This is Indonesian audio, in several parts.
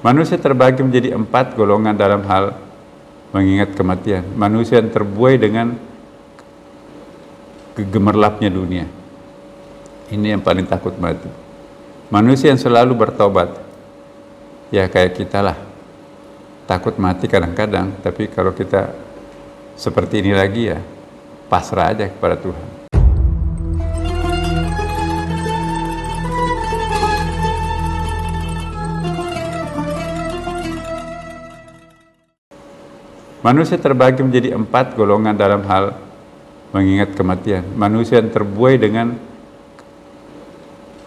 Manusia terbagi menjadi 4 golongan dalam hal mengingat kematian. Manusia yang terbuai dengan gemerlapnya dunia. Ini yang paling takut mati. Manusia yang selalu bertobat. Ya kayak kita lah. Takut mati kadang-kadang, tapi kalau kita seperti ini lagi ya, pasrah aja kepada Tuhan. Manusia terbagi menjadi 4 golongan dalam hal mengingat kematian. Manusia yang terbuai dengan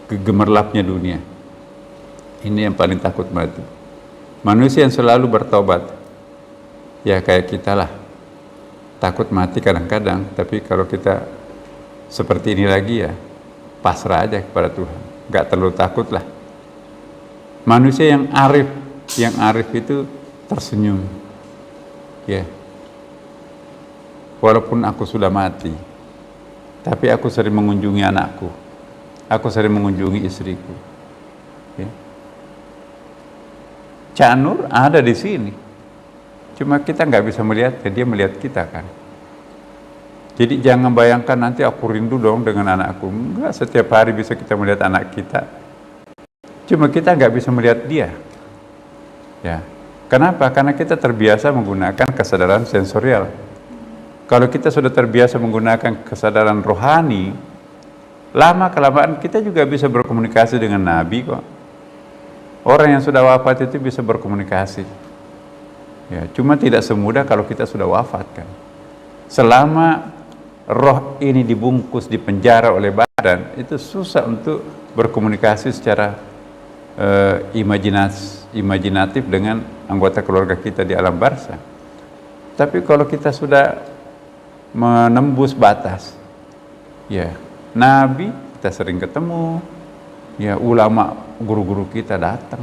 gemerlapnya dunia. Ini yang paling takut mati. Manusia yang selalu bertobat. Ya kayak kita lah. Takut mati kadang-kadang, tapi kalau kita seperti ini lagi ya, pasrah aja kepada Tuhan. Gak terlalu takut lah. Manusia yang arif itu tersenyum. Ya, walaupun aku sudah mati, tapi aku sering mengunjungi anakku, aku sering mengunjungi istriku. Ya. Cak Nur ada di sini, cuma kita nggak bisa melihat, dia melihat kita kan. Jadi jangan bayangkan nanti aku rindu dong dengan anakku. Enggak, setiap hari bisa kita melihat anak kita, cuma kita nggak bisa melihat dia. Ya. Kenapa? Karena kita terbiasa menggunakan kesadaran sensorial. Kalau kita sudah terbiasa menggunakan kesadaran rohani, lama-kelamaan kita juga bisa berkomunikasi dengan Nabi kok. Orang yang sudah wafat itu bisa berkomunikasi. Ya, cuma tidak semudah kalau kita sudah wafat kan. Selama roh ini dibungkus, dipenjara oleh badan, itu susah untuk berkomunikasi secara imajinatif dengan anggota keluarga kita di alam barzah. Tapi kalau kita sudah menembus batas, ya Nabi kita sering ketemu, ya ulama guru-guru kita datang.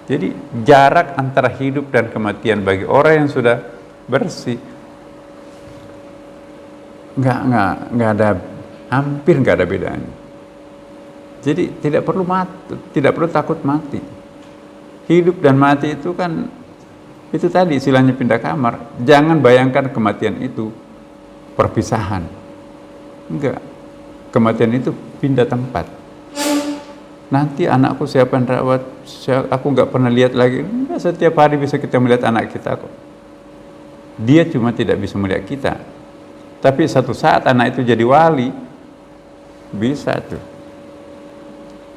Jadi jarak antara hidup dan kematian bagi orang yang sudah bersih nggak ada, hampir nggak ada bedanya. Jadi tidak perlu takut mati. Hidup dan mati itu kan, itu tadi istilahnya pindah kamar. Jangan bayangkan kematian itu perpisahan. Enggak. Kematian itu pindah tempat. Nanti anakku siapa yang rawat? Aku nggak pernah lihat lagi. Enggak, setiap hari bisa kita melihat anak kita kok. Dia cuma tidak bisa melihat kita. Tapi satu saat anak itu jadi wali, bisa tuh.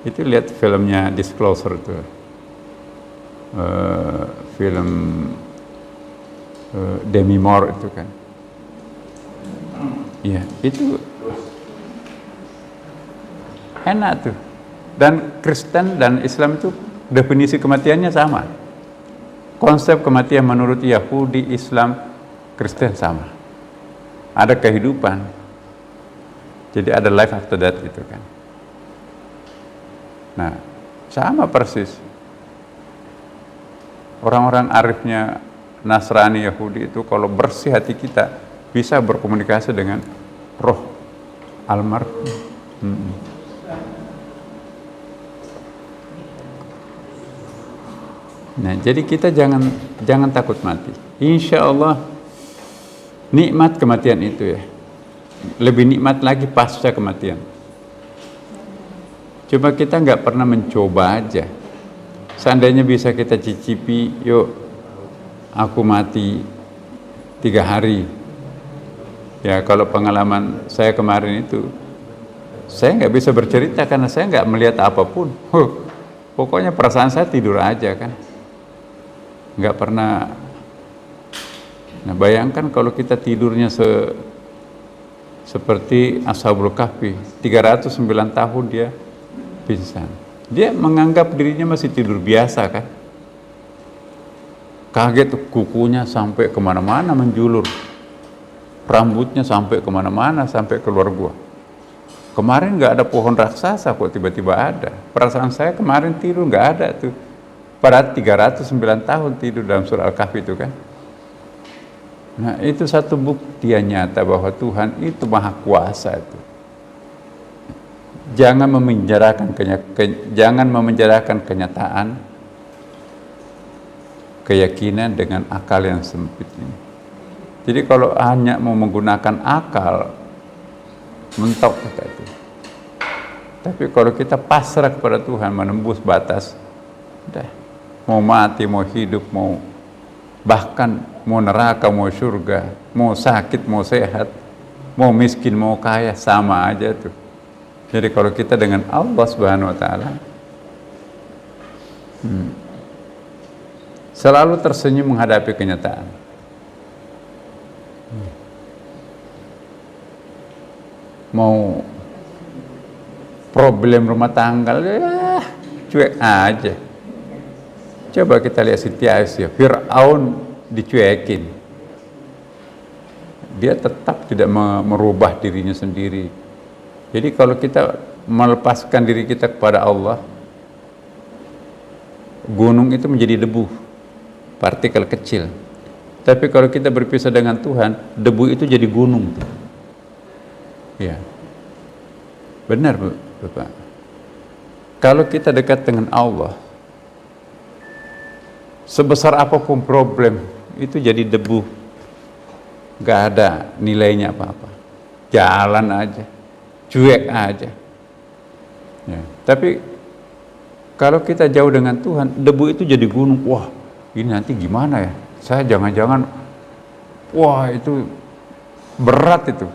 Itu lihat filmnya Disclosure tuh, film Demi Moore itu kan, ya itu enak tuh. Dan Kristen dan Islam itu definisi kematiannya sama. Konsep kematian menurut Yahudi, Islam, Kristen sama. Ada kehidupan, jadi ada life after death gitu kan. Nah, sama persis. Orang-orang arifnya Nasrani, Yahudi itu kalau bersih hati kita bisa berkomunikasi dengan roh almarhum. Nah, jadi kita jangan takut mati. Insya Allah nikmat kematian itu ya. Lebih nikmat lagi pasca kematian. Cuma kita nggak pernah mencoba aja. Seandainya bisa kita cicipi, yuk aku mati 3 hari. Ya kalau pengalaman saya kemarin itu, saya nggak bisa bercerita karena saya nggak melihat apapun. Pokoknya perasaan saya tidur aja kan. Nggak pernah. Nah bayangkan kalau kita tidurnya seperti Ashabul Kahfi, 309 tahun dia pingsan. Dia menganggap dirinya masih tidur biasa kan. Kaget kukunya sampai kemana-mana menjulur. Rambutnya sampai kemana-mana, sampai keluar gua. Kemarin nggak ada pohon raksasa kok tiba-tiba ada. Perasaan saya kemarin tidur nggak ada tuh. Pada 309 tahun tidur dalam surah Al-Kahfi itu kan. Nah itu satu bukti yang nyata bahwa Tuhan itu maha kuasa itu. Jangan memenjarakan kenyataan keyakinan dengan akal yang sempit ini. Jadi kalau hanya mau menggunakan akal, mentok kata itu. Tapi kalau kita pasrah kepada Tuhan, menembus batas, udah, mau mati, mau hidup, mau bahkan mau neraka, mau surga, mau sakit, mau sehat, mau miskin, mau kaya, sama aja tuh. Jadi kalau kita dengan Allah Subhanahu wa taala, selalu tersenyum menghadapi kenyataan. Mau problem rumah tangga, ya, cuek aja. Coba kita lihat Siti Aisyah, Fir'aun dicuekin. Dia tetap tidak merubah dirinya sendiri. Jadi kalau kita melepaskan diri kita kepada Allah, gunung itu menjadi debu, partikel kecil. Tapi kalau kita berpisah dengan Tuhan, debu itu jadi gunung. Ya, benar Bapak. Kalau kita dekat dengan Allah, sebesar apapun problem, itu jadi debu, gak ada nilainya apa-apa, jalan aja, cuek aja. Ya. Tapi kalau kita jauh dengan Tuhan, debu itu jadi gunung. Wah, ini nanti gimana ya? Saya jangan-jangan, wah itu berat itu.